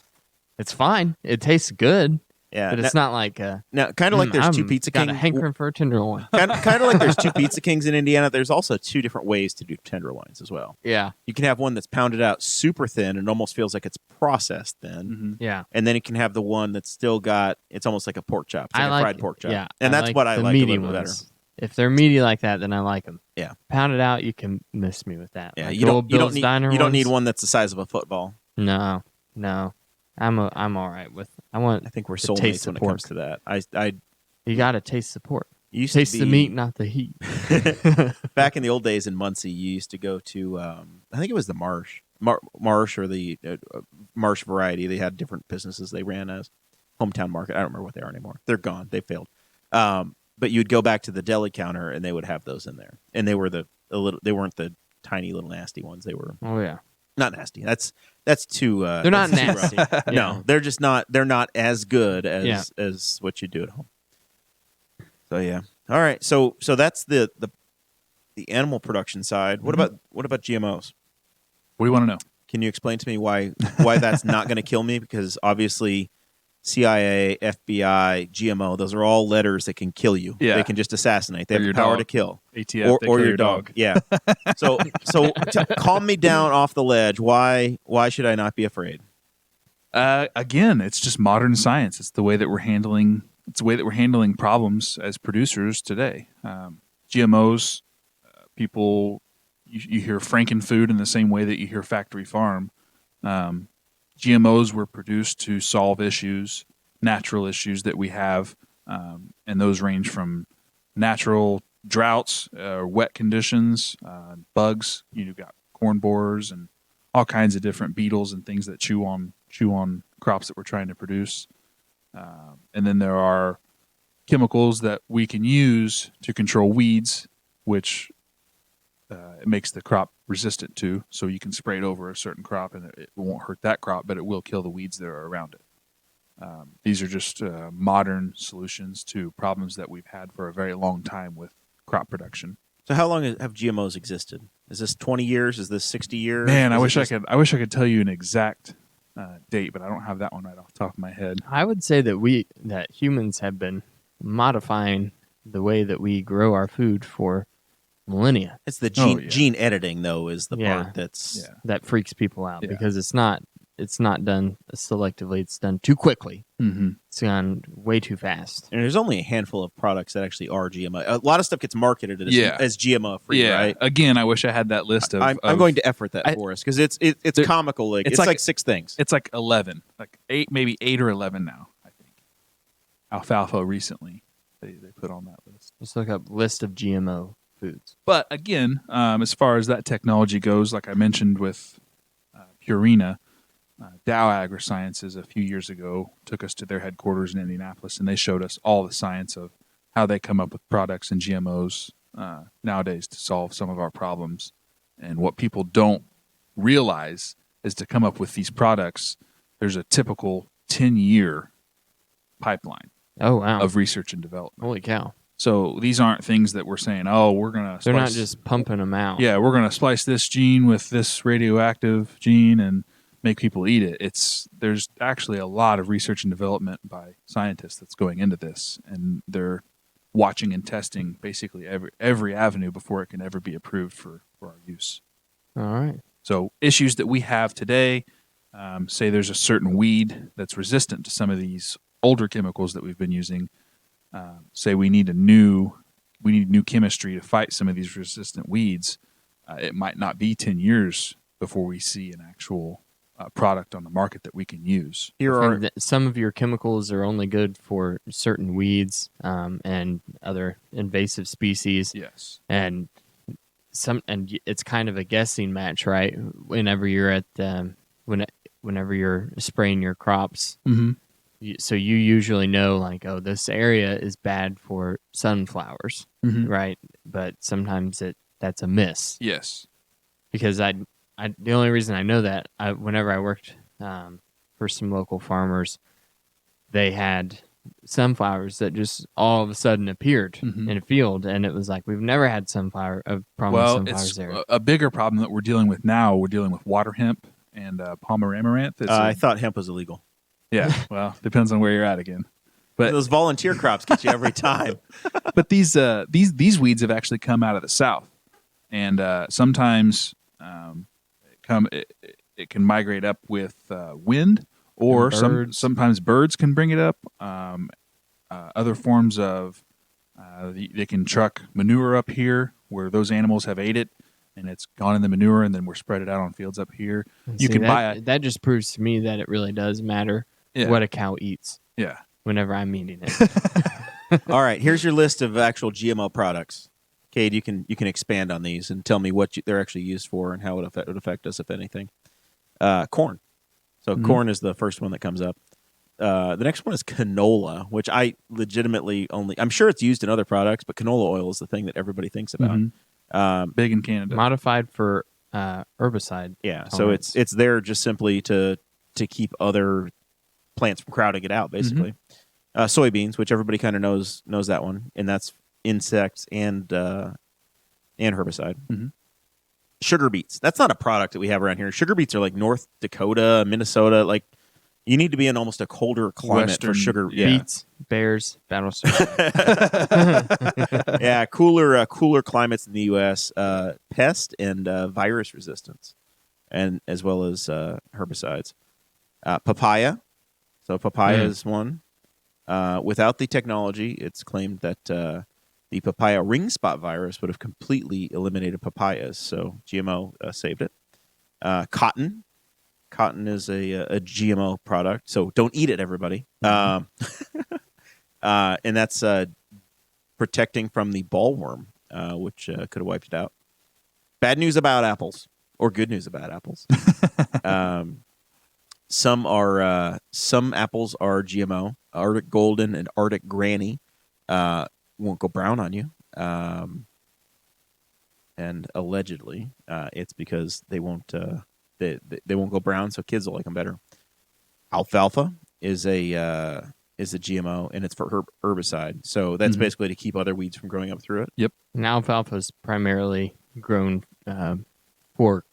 It's fine. It tastes good, Yeah, but it's not like now kind of like there's two Pizza got King. a hankering for a tenderloin. Kind of like there's two Pizza Kings in Indiana. There's also two different ways to do tenderloins as well. Yeah, You can have one that's pounded out super thin and almost feels like it's processed thin. Mm-hmm. yeah. And then you can have the one that's still got, it's almost like a pork chop. It's like a fried pork chop. Yeah, and that's like what I the like a meaty little bit better. ones. If they're meaty like that, then I like them. Yeah. Pounded out, you can miss me with that. Yeah, Like you the old don't Bill's need Diner you don't need ones. one that's the size of a football. No. I'm all right with. I want. I think we're the soulmates taste when of it comes pork. to that. I You got to taste the pork. used Taste to the be, meat, not the heat. back in the old days in Muncie, you used to go to I think it was the Marsh or the Marsh Variety. They had different businesses they ran as hometown market. I don't remember what they are anymore. They're gone. They failed. But you'd go back to the deli counter and they would have those in there, and they were they weren't the tiny little nasty ones. They were Oh yeah. not nasty. That's too. They're not that's too rough. nasty. No, they're just not. They're not as good as Yeah. as what you do at home. So yeah. All right. So that's the animal production side. What about GMOs? What do you want to know? Can you explain to me why that's not going to kill me? Because obviously, CIA, FBI, GMO, those are all letters that can kill you. Yeah. They can just assassinate. They Or have the your power dog. to kill. ATF, they Or kill your dog. Yeah. So calm me down off the ledge. Why should I not be afraid? Again, it's just modern science. It's the way that we're handling. It's the way that we're handling problems as producers today. GMOs, people, you hear Frankenfood in the same way that you hear factory farm. GMOs were produced to solve issues, natural issues that we have, and those range from natural droughts, wet conditions, bugs. You've got corn borers and all kinds of different beetles and things that chew on crops that we're trying to produce. And then there are chemicals that we can use to control weeds, which it makes the crop resistant to. So you can spray it over a certain crop and it won't hurt that crop, but it will kill the weeds that are around it. These are just modern solutions to problems that we've had for a very long time with crop production. So how long have GMOs existed? Is this 20 years? Is this 60 years? Man, I Is wish it I just- could. I wish I could tell you an exact date, but I don't have that one right off the top of my head. I would say that humans have been modifying the way that we grow our food for millennia. It's the Oh, yeah. gene editing, though, is the Yeah. part that's. Yeah. That freaks people out Yeah. because it's not done selectively. It's done too quickly. Mm-hmm. It's gone way too fast. And there's only a handful of products that actually are GMO. A lot of stuff gets marketed Yeah. as GMO free, Yeah. right? Again, I wish I had that list of. I'm going to effort that I- for us because it's There- comical. Like, it's it's like- like 6 things. It's like 11, like 8, maybe 8 or 11 now. I think alfalfa recently they put on that list. Just look up list of GMO foods. But again, as far as that technology goes, like I mentioned with Purina, Dow AgriSciences a few years ago took us to their headquarters in Indianapolis, and they showed us all the science of how they come up with products and GMOs nowadays to solve some of our problems. And what people don't realize is to come up with these products, there's a typical 10-year pipeline Oh wow! of research and development. Holy cow! So these aren't things that we're saying, oh, we're going to They're not just pumping them out. yeah, we're going to splice this gene with this radioactive gene and make people eat it. There's actually a lot of research and development by scientists that's going into this, and they're watching and testing basically every avenue before it can ever be approved for our use. All right. So issues that we have today, say there's a certain weed that's resistant to some of these older chemicals that we've been using. Say we need new chemistry to fight some of these resistant weeds. It might not be 10 years before we see an actual product on the market that we can use. Here I are think that some of your chemicals are only good for certain weeds and other invasive species, Yes. and it's kind of a guessing match, right? Whenever you're at whenever you're spraying your crops, Mm-hmm. so you usually know like, oh, this area is bad for sunflowers, Mm-hmm. right? But sometimes that's a miss. Yes. Because the only reason I know that whenever I worked for some local farmers, they had sunflowers that just all of a sudden appeared Mhm. in a field, and it was like we've never had problem with Well, sunflowers it's there. a bigger problem that we're dealing with now. We're dealing with water hemp and palmer amaranth. I thought hemp was illegal. Yeah, well, depends on where you're at again. But Those volunteer crops get you every time. but these weeds have actually come out of the south, and sometimes it can migrate up with wind, or And birds. sometimes birds can bring it up. Other forms of they can truck manure up here where those animals have ate it, and it's gone in the manure, and then we're spread it out on fields up here. And You see, can that, buy a that just proves to me that it really does matter Yeah. what a cow eats yeah. whenever I'm eating it. All right, here's your list of actual GMO products. Cade, you can expand on these and tell me what they're actually used for and how it would affect us, if anything. Corn. So corn is the first one that comes up. The next one is canola, which I legitimately I'm sure it's used in other products, but canola oil is the thing that everybody thinks about. Big in Canada. Modified for herbicide. Yeah, so tolerance. it's there just simply to keep other plants from crowding it out, basically. Soybeans, which everybody kind of knows that one, and that's insects and herbicide. Sugar beets. That's not a product that we have around here. Sugar beets are like North Dakota, Minnesota. Like you need to be in almost a colder climate for Western sugar. Beets, bears, battlestar. Yeah, cooler climates in the U.S. Pest and virus resistance, and as well as herbicides. Papaya. So papaya is one. Without the technology, it's claimed that the papaya ring spot virus would have completely eliminated papayas. So GMO saved it. Cotton. Cotton is a GMO product, so don't eat it, everybody. And that's protecting from the bollworm, which could have wiped it out. Bad news about apples, or good news about apples. Some apples are GMO. Arctic Golden and Arctic Granny won't go brown on you. And allegedly, it's because they won't they won't go brown, so kids will like them better. Alfalfa is a GMO, and it's for herbicide. So that's basically to keep other weeds from growing up through it. Yep. And alfalfa is primarily grown for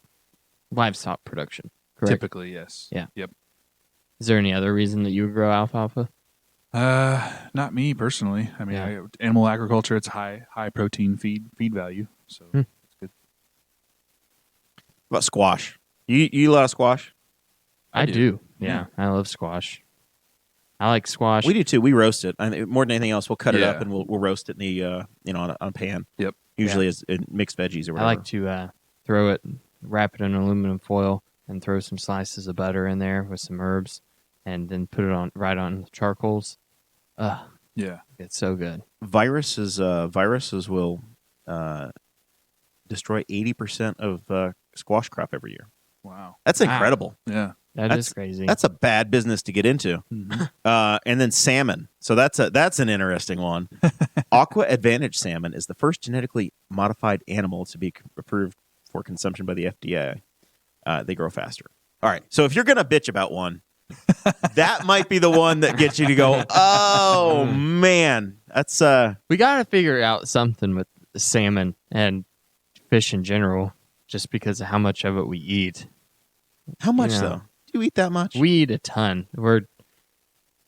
livestock production. Correct? Typically, yes. Yeah. Yep. Is there any other reason that you would grow alfalfa? Not me personally. I mean, animal agriculture, it's high protein feed value, so it's good. What about squash? You eat a lot of squash? I do. Yeah, I love squash. I like squash. We do too. We roast it. More than anything else, we'll cut it up Yeah. and we'll roast it in the on a pan. Yep. Usually as in mixed veggies or I whatever. like to throw it, wrap it in aluminum foil, and throw some slices of butter in there with some herbs, and then put it right on the charcoals. Yeah. It's so good. Viruses will destroy 80% of squash crop every year. Wow. That's incredible. Yeah. That's crazy. That's a bad business to get into. And then salmon. So that's an interesting one. Aqua Advantage salmon is the first genetically modified animal to be approved for consumption by the FDA. They grow faster. All right. So if you're going to bitch about one, that might be the one that gets you to go, oh, man. That's we got to figure out something with salmon and fish in general, just because of how much of it we eat. how much, Yeah. though? Do you eat that much? We eat a ton. We're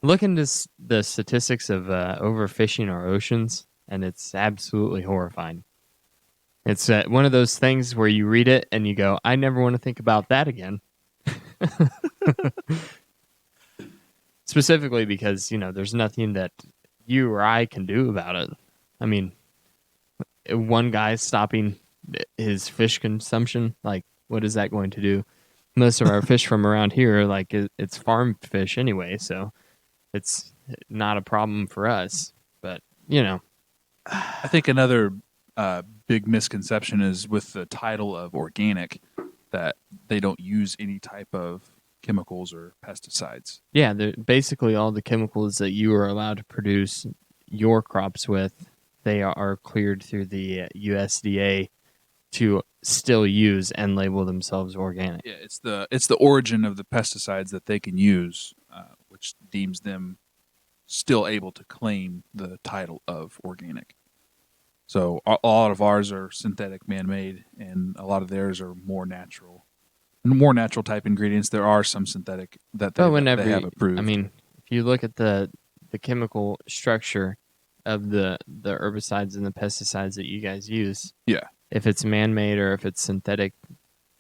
looking to the statistics of overfishing our oceans, and it's absolutely horrifying. It's one of those things where you read it and you go, I never want to think about that again. Specifically because, there's nothing that you or I can do about it. I mean, one guy stopping his fish consumption, like, what is that going to do? Most of our fish from around here, like, it's farm fish anyway, so it's not a problem for us. But, I think another big misconception is with the title of organic, that they don't use any type of chemicals or pesticides. yeah, basically all the chemicals that you are allowed to produce your crops with, they are cleared through the USDA to still use and label themselves organic. Yeah, it's the origin of the pesticides that they can use, which deems them still able to claim the title of organic. So a lot of ours are synthetic, man-made, and a lot of theirs are more natural type ingredients. There are some synthetic that they have approved. I mean, if you look at the chemical structure of the herbicides and the pesticides that you guys use, yeah, if it's man-made or if it's synthetic,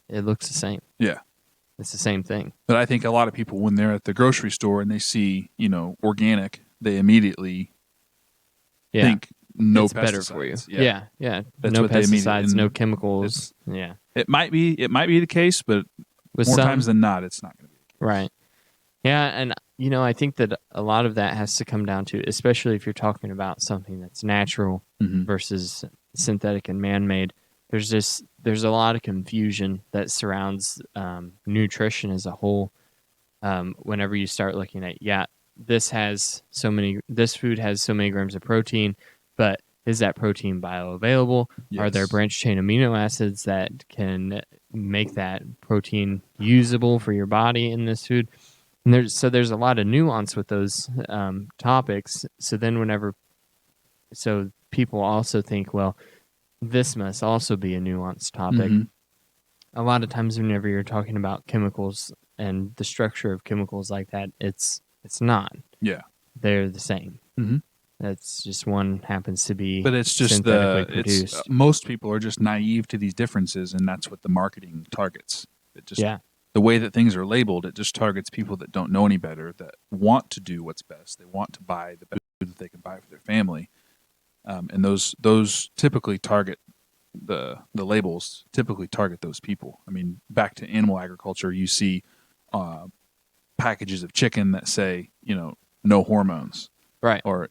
it looks the same. yeah. It's the same thing. But I think a lot of people, when they're at the grocery store and they see, organic, they immediately think no it's pesticides. better for you. Yeah. That's no what they pesticides, no chemicals. Yeah. It might be the case, but With more some, times than not, it's not going to be the case. right. Yeah, and I think that a lot of that has to come down to, especially if you're talking about something that's natural Mhm. versus synthetic and man-made. There's a lot of confusion that surrounds nutrition as a whole. Whenever you start looking at, this food has so many grams of protein, but is that protein bioavailable? Yes. Are there branched chain amino acids that can make that protein usable for your body in this food? And there's a lot of nuance with those topics. So people also think, well, this must also be a nuanced topic. Mhm. A lot of times whenever you're talking about chemicals and the structure of chemicals like that, it's not. Yeah. They're the same. Mhm. That's just one happens to be But it's just synthetically produced. most people are just naive to these differences, and that's what the marketing targets. The way that things are labeled, it just targets people that don't know any better, that want to do what's best. They want to buy the best food that they can buy for their family, and those typically target the labels. Typically target those people. I mean, back to animal agriculture, you see packages of chicken that say, no hormones, Right. or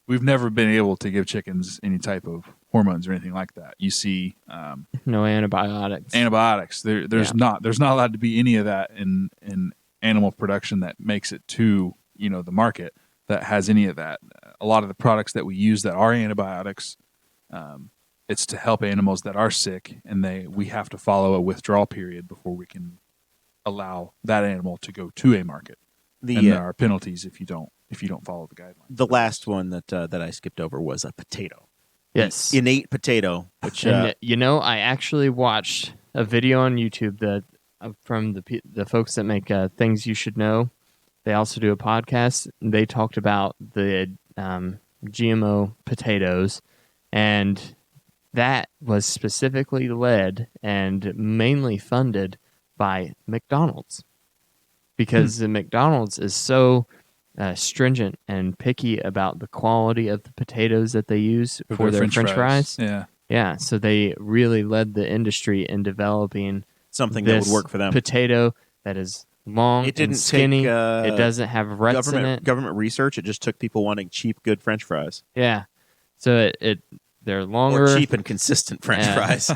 we've never been able to give chickens any type of hormones or anything like that. You see No antibiotics. There's not allowed to be any of that in animal production that makes it to the market that has any of that. A lot of the products that we use that are antibiotics, it's to help animals that are sick, and we have to follow a withdrawal period before we can allow that animal to go to a market. And there are penalties if you don't follow the guidelines. The last one that I skipped over was a potato. Yes. Innate potato, which and, I actually watched a video on YouTube that from the folks that make Things You Should Know. They also do a podcast. They talked about the GMO potatoes, and that was specifically led and mainly funded by McDonald's, because the McDonald's is so stringent and picky about the quality of the potatoes that they use for their French fries. Yeah. So they really led the industry in developing something that would work for them. Potato that is long and skinny. It doesn't have ruts in it. Government research. It just took people wanting cheap, good French fries. Yeah. So they're longer, or cheap and consistent French fries.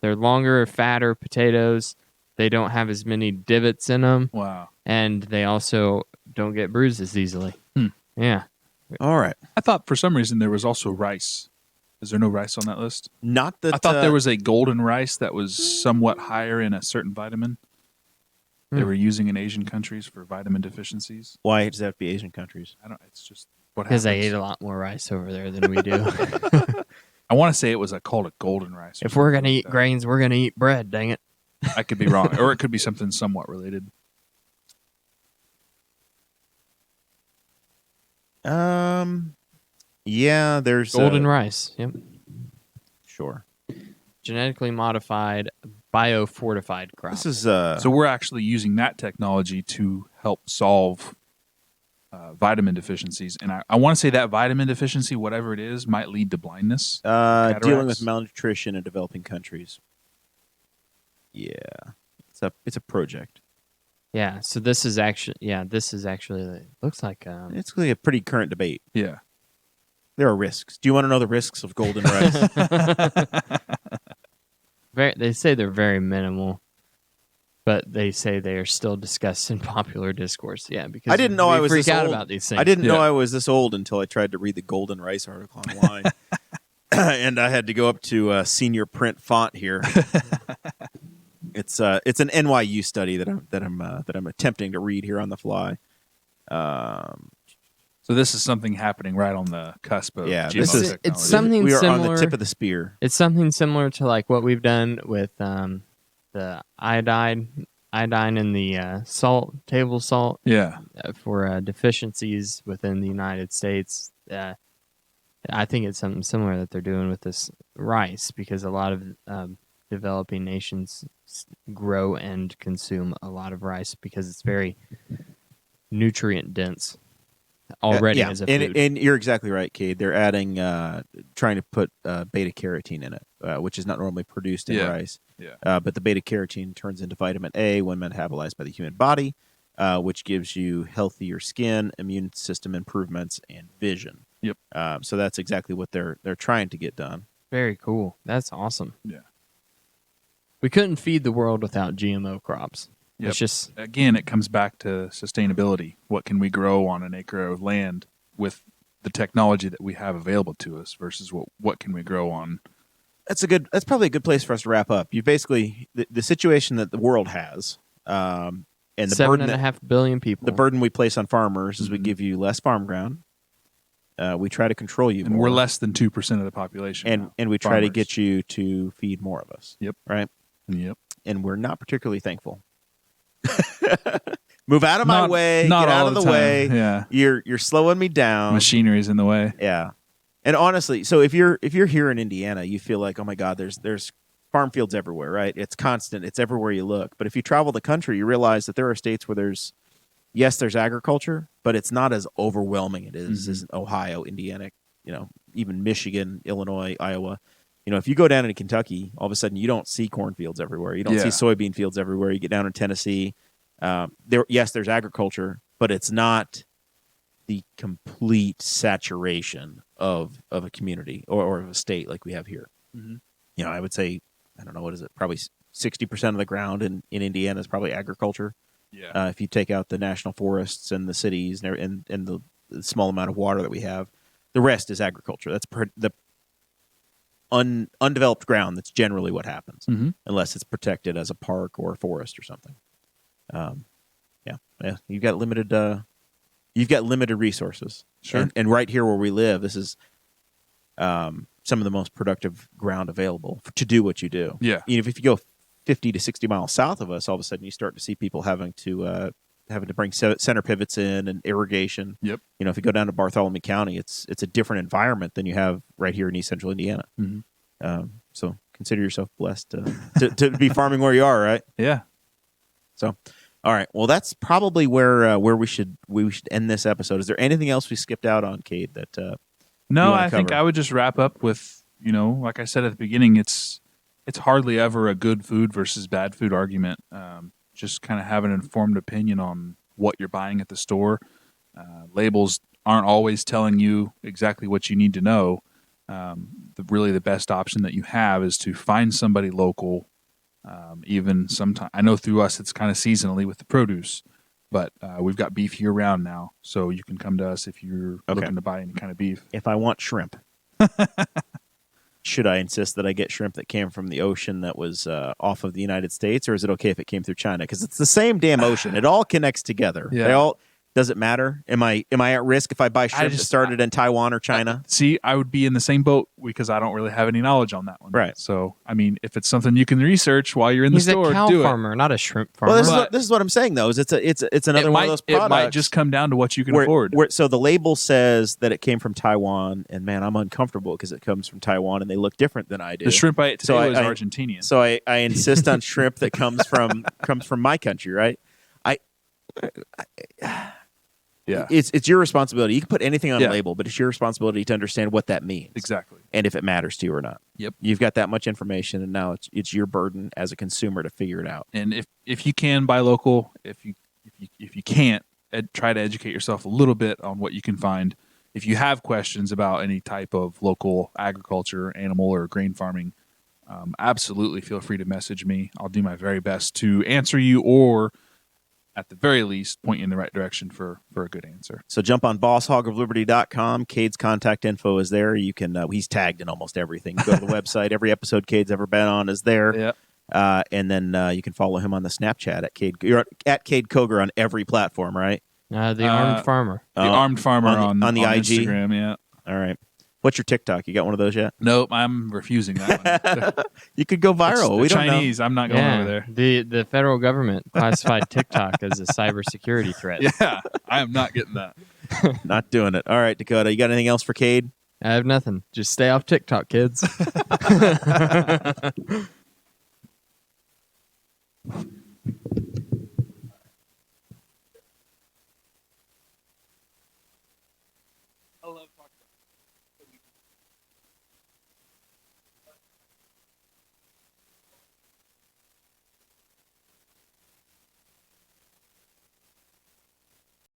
They're longer, fatter potatoes. They don't have as many divots in them. Wow. And they also don't get bruised as easily. Yeah. All right. I thought for some reason there was also rice. Is there no rice on that list? Not that. I thought there was a golden rice that was somewhat higher in a certain vitamin. They were using in Asian countries for vitamin deficiencies. Why does that have to be Asian countries? It's just what happens. Because they eat a lot more rice over there than we do. I want to say it was called a golden rice. If we're going to eat grains, we're going to eat bread, dang it. I could be wrong. Or it could be something somewhat related. Yeah, there's golden rice. Yep. Sure. Genetically modified, biofortified crop. This is so we're actually using that technology to help solve vitamin deficiencies, and I want to say that vitamin deficiency, whatever it is, might lead to blindness. Dealing with malnutrition in developing countries. Yeah, it's a project. Yeah, so this is actually it looks like it's really a pretty current debate. Yeah. There are risks. Do you want to know the risks of golden rice? They say they're very minimal, but they say they are still discussed in popular discourse. Yeah, because I didn't know I was freak this out old about these things. I didn't know I was this old until I tried to read the golden rice article online, and I had to go up to senior print font here. It's an NYU study that I'm attempting to read here on the fly. So this is something happening right on the cusp of Yeah, GMO this is- technology. it's something we are similar. on the tip of the spear. It's something similar to like what we've done with the iodine in the table salt Yeah. for deficiencies within the United States. I think it's something similar that they're doing with this rice, because a lot of developing nations grow and consume a lot of rice because it's very nutrient dense already Yeah, as a and, food. and you're exactly right, Cade. They're adding, trying to put beta carotene in it, which is not normally produced in rice. Yeah. But the beta carotene turns into vitamin A when metabolized by the human body, which gives you healthier skin, immune system improvements, and vision. Yep. So that's exactly what they're trying to get done. Very cool. That's awesome. Yeah. We couldn't feed the world without GMO crops. Yep. It's just Again, it comes back to sustainability. What can we grow on an acre of land with the technology that we have available to us versus what can we grow on? That's probably a good place for us to wrap up. You basically the situation that the world has, and the burden 7.5 billion people. the burden we place on farmers is we give you less farm ground. We try to control you, And more, we're less than 2% of the population. and we try to get you to feed more of us. Yep. Right. Yep. And we're not particularly thankful. Move out of my Not- way. not Get out all of the the time. way. Yeah. You're slowing me down. Machinery's in the way. Yeah. And honestly, so if you're here in Indiana, you feel like, oh my God, there's farm fields everywhere, right? It's constant. It's everywhere you look. But if you travel the country, you realize that there are states where there's agriculture, but it's not as overwhelming it is as in Ohio, Indiana, even Michigan, Illinois, Iowa. If you go down into Kentucky, all of a sudden you don't see cornfields everywhere. You don't see soybean fields everywhere. You get down in Tennessee, there's agriculture, but it's not the complete saturation of a community or of a state like we have here. Mm-hmm. I would say, I don't know, what is it? Probably 60% of the ground in Indiana is probably agriculture. Yeah. If you take out the national forests and the cities and the small amount of water that we have, the rest is agriculture. That's the undeveloped ground. That's generally what happens, unless it's protected as a park or a forest or something. Yeah. You've got limited resources. Sure. And right here where we live, this is some of the most productive ground available to do what you do. Yeah. If you go 50 to 60 miles south of us, all of a sudden you start to see people having to bring center pivots in and irrigation. Yep. If you go down to Bartholomew County, it's a different environment than you have right here in East Central Indiana. Mm-hmm. So consider yourself blessed to be farming where you are, right? Yeah. So, all right. Well, that's probably where we should end this episode. Is there anything else we skipped out on, Cade? That No, I think cover? I would just wrap up with, like I said at the beginning, it's hardly ever a good food versus bad food argument. Just kind of have an informed opinion on what you're buying at the store. Labels aren't always telling you exactly what you need to know. Really the best option that you have is to find somebody local. Even sometimes, I know through us it's kind of seasonally with the produce, but we've got beef year round now, so you can come to us if you're looking to buy any kind of beef. if I want shrimp, should I insist that I get shrimp that came from the ocean that was off of the United States, or is it okay if it came through China? Because it's the same damn ocean. It all connects together. Yeah. Does it matter? Am I at risk if I buy shrimp that started in Taiwan or China? See, I would be in the same boat because I don't really have any knowledge on that one. Right. So, if it's something you can research while you're in the He's store, a cow do farmer, not a shrimp farmer. Well, this is what I'm saying though. Is it's another one of those products. It might just come down to what you can afford. So the label says that it came from Taiwan, and man, I'm uncomfortable because it comes from Taiwan and they look different than I do. The shrimp I ate today So was I- Argentinian. So I insist on shrimp that comes from my country, right? Yeah. It's your responsibility. You can put anything on Yeah. a label, but it's your responsibility to understand what that means. Exactly. And if it matters to you or not. Yep. You've got that much information, and now it's your burden as a consumer to figure it out. And if you can buy local, if you can't, try to educate yourself a little bit on what you can find. If you have questions about any type of local agriculture, animal or grain farming, absolutely feel free to message me. I'll do my very best to answer you, or at the very least, point you in the right direction for a good answer. So jump on bosshogofliberty.com. Cade's contact info is there. You can he's tagged in almost everything. Go to the website. Every episode Cade's ever been on is there. Yeah. And then you can follow him on the Snapchat at Cade. You're at Cade Koger on every platform, right? The armed farmer. The armed farmer on the IG? Instagram. Yeah. All right. What's your TikTok? You got one of those yet? Nope, I'm refusing that one. You could go viral. We don't Chinese. I'm not going over there. The federal government classified TikTok as a cybersecurity threat. Yeah, I am not getting that. know. Not doing it. All right, Dakota. You got anything else for Kade? I have nothing. Just stay off TikTok, kids.